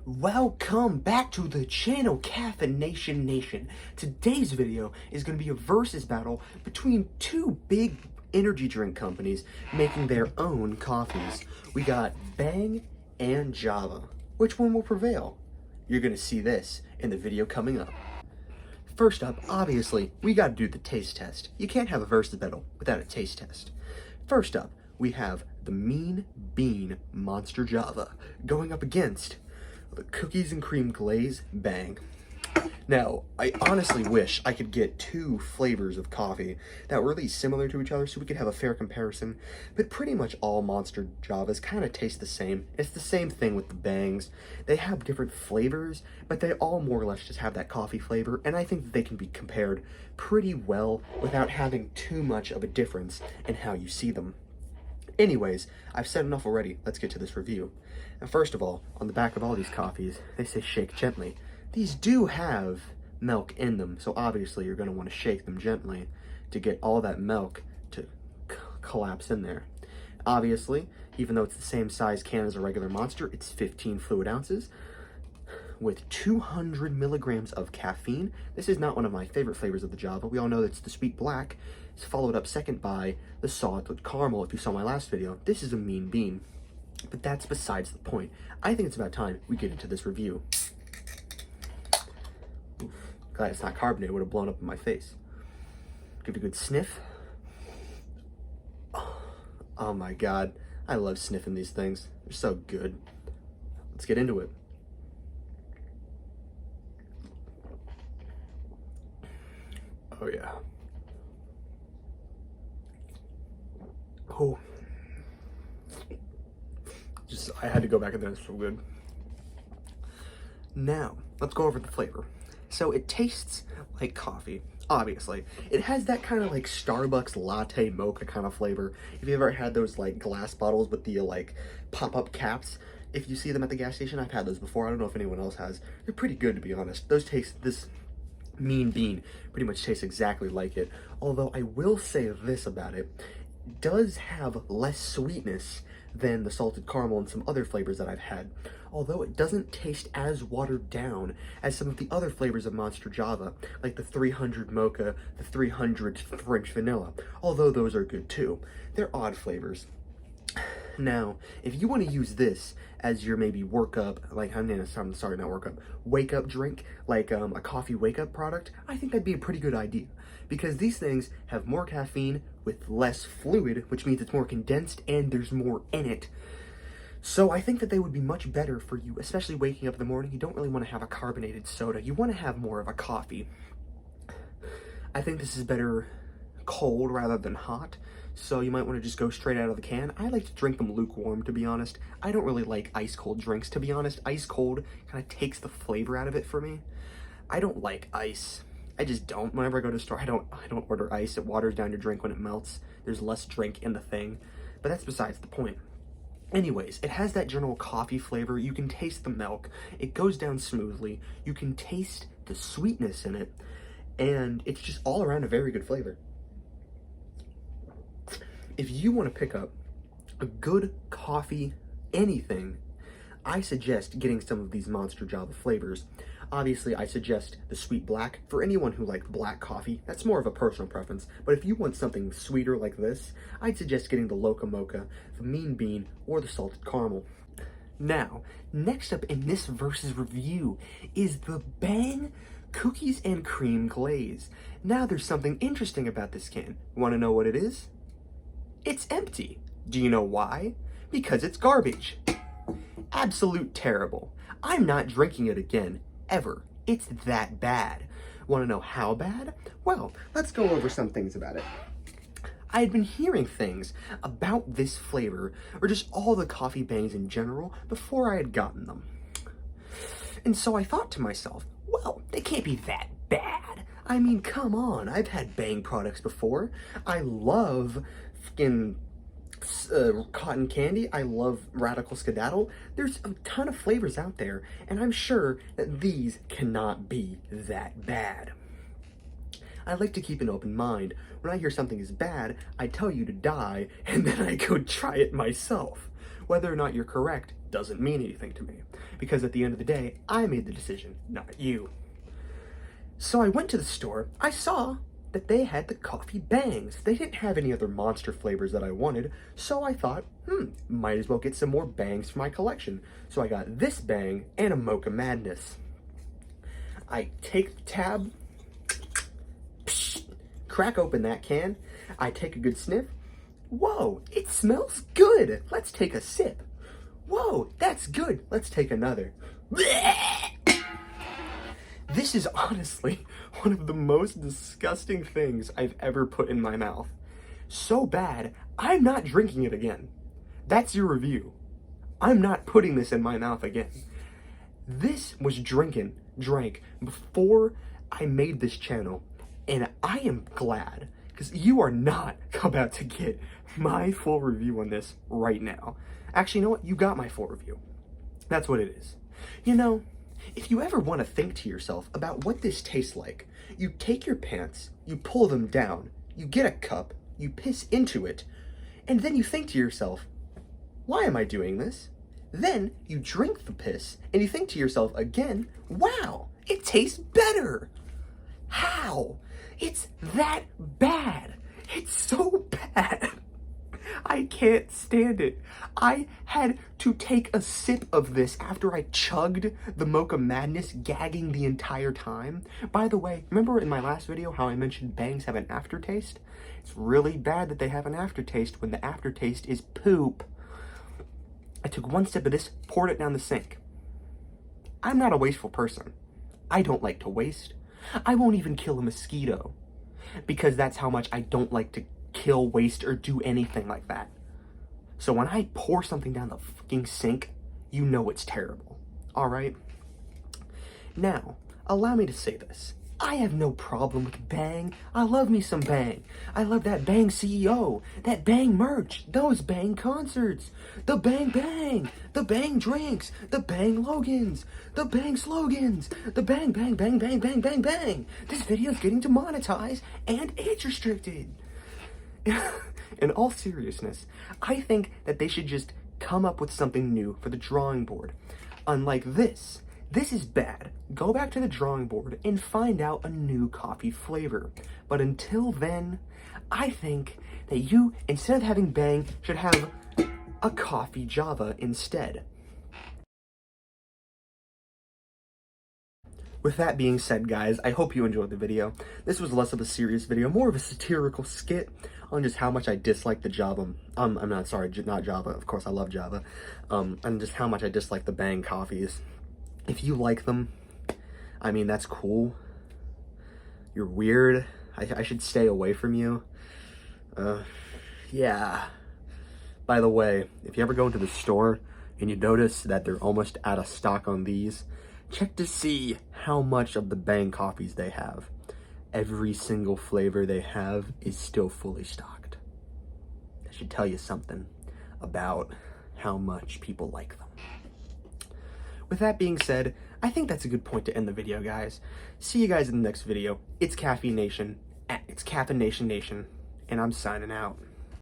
Welcome back to the channel, Caffeination Nation. Today's video is going to be a versus battle between two big energy drink companies making their own coffees. We got Bang and Java. Which one will prevail? You're going to see this in the video coming up. First up, obviously, we got to do the taste test. You can't have a versus battle without a taste test. First up, we have the Mean Bean Monster Java going up against the Cookies and Cream Glaze Bang. Now, I honestly wish I could get two flavors of coffee that were really similar to each other so we could have a fair comparison, but pretty much all Monster Javas kind of taste the same. It's the same thing with the Bangs. They have different flavors, but they all more or less just have that coffee flavor, and I think that they can be compared pretty well without having too much of a difference in how you see them. Anyways, I've said enough already. Let's get to this review. And first of all, on the back of all these coffees, they say shake gently. These do have milk in them, so obviously you're going to want to shake them gently to get all that milk to collapse in there. Obviously, even though it's the same size can as a regular Monster, it's 15 fluid ounces with 200 milligrams of caffeine. This is not one of my favorite flavors of the Java. We all know that's the sweet black. It's followed up second by the salted caramel. If you saw my last video, this is a Mean Bean. But that's besides the point. I think it's about time we get into this review. Oof, glad it's not carbonated. It would have blown up in my face. Give it a good sniff. Oh my god. I love sniffing these things. They're so good. Let's get into it. Oh yeah. Oh. I had to go back in there, it's so good. Now, let's go over the flavor. So it tastes like coffee, obviously. It has that kind of like Starbucks latte mocha kind of flavor. If you ever had those like glass bottles with the like pop-up caps, if you see them at the gas station, I've had those before. I don't know if anyone else has. They're pretty good, to be honest. This Mean Bean pretty much tastes exactly like it. Although I will say this about it, it does have less sweetness than the salted caramel and some other flavors that I've had. Although it doesn't taste as watered down as some of the other flavors of Monster Java, like the 300 Mocha, the 300 French Vanilla, although those are good too. They're odd flavors. Now, if you want to use this as your maybe wake up drink, like a coffee wake up product, I think that'd be a pretty good idea. Because these things have more caffeine with less fluid, which means it's more condensed and there's more in it. So I think that they would be much better for you, especially waking up in the morning. You don't really want to have a carbonated soda. You want to have more of a coffee. I think this is better cold rather than hot. So you might want to just go straight out of the can. I like to drink them lukewarm, to be honest. I don't really like ice cold drinks, to be honest. Ice cold kind of takes the flavor out of it for me. I don't like ice. I just don't. Whenever I go to the store, I don't order ice. It waters down your drink when it melts. There's less drink in the thing. But that's besides the point. Anyways, it has that general coffee flavor. You can taste the milk. It goes down smoothly. You can taste the sweetness in it. And it's just all around a very good flavor. If you want to pick up a good coffee, anything, I suggest getting some of these Monster Java flavors. Obviously, I suggest the sweet black for anyone who likes black coffee. That's more of a personal preference. But if you want something sweeter like this, I'd suggest getting the Loca Mocha, the Mean Bean, or the salted caramel. Now, next up in this versus review is the Bang Cookies and Cream Glaze. Now, there's something interesting about this can. Want to know what it is? It's empty. Do you know why? Because it's garbage. Absolute terrible. I'm not drinking it again, ever. It's that bad. Want to know how bad? Well, let's go over some things about it. I had been hearing things about this flavor, or just all the coffee bangs in general, before I had gotten them. And so I thought to myself, well, they can't be that bad. I mean, come on, I've had Bang products before. I love fucking cotton candy. I love Radical Skedaddle. There's a ton of flavors out there, and I'm sure that these cannot be that bad. I like to keep an open mind. When I hear something is bad, I tell you to die, and then I go try it myself. Whether or not you're correct doesn't mean anything to me, because at the end of the day, I made the decision, not you. So I went to the store, I saw that they had the coffee bangs. They didn't have any other monster flavors that I wanted, so I thought, might as well get some more bangs for my collection. So I got this bang and a Mocha Madness. I take the tab, crack open that can, I take a good sniff. Whoa, it smells good. Let's take a sip. Whoa, that's good. Let's take another. This is honestly one of the most disgusting things I've ever put in my mouth. So bad, I'm not drinking it again. That's your review. I'm not putting this in my mouth again. This was drank before I made this channel, and I am glad, because you are not about to get my full review on this right now. Actually, you know what? You got my full review. That's what it is. You know, if you ever want to think to yourself about what this tastes like, you take your pants, you pull them down, you get a cup, you piss into it, and then you think to yourself, why am I doing this? Then you drink the piss, and you think to yourself again, wow, it tastes better. How? It's that bad. It's so bad. I can't stand it. I had to take a sip of this after I chugged the Mocha Madness, gagging the entire time. By the way, remember in my last video how I mentioned bangs have an aftertaste? It's really bad that they have an aftertaste when the aftertaste is poop. I took one sip of this, poured it down the sink. I'm not a wasteful person. I don't like to waste. I won't even kill a mosquito, because that's how much I don't like to kill, waste, or do anything like that. So when I pour something down the fucking sink, you know it's terrible. Alright? Now, allow me to say this. I have no problem with Bang. I love me some Bang. I love that Bang CEO, that Bang merch, those Bang concerts, the Bang Bang, the Bang drinks, the Bang Logans, the Bang slogans, the Bang Bang Bang Bang Bang Bang Bang. This video's getting demonetized and age restricted. In all seriousness, I think that they should just come up with something new for the drawing board. Unlike this. This is bad. Go back to the drawing board and find out a new coffee flavor. But until then, I think that you, instead of having Bang, should have a coffee Java instead. With that being said, guys, I hope you enjoyed the video. This was less of a serious video, more of a satirical skit on just how much I dislike the Java. Not Java, of course I love Java. And just how much I dislike the Bang coffees. If you like them, I mean, that's cool. You're weird. I should stay away from you. Yeah. By the way, if you ever go into the store and you notice that they're almost out of stock on these, check to see how much of the Bang coffees they have. Every single flavor they have is still fully stocked. That should tell you something about how much people like them. With that being said, I think that's a good point to end the video, guys. See you guys in the next video. It's Caffeination, it's Caffeination Nation, and I'm signing out.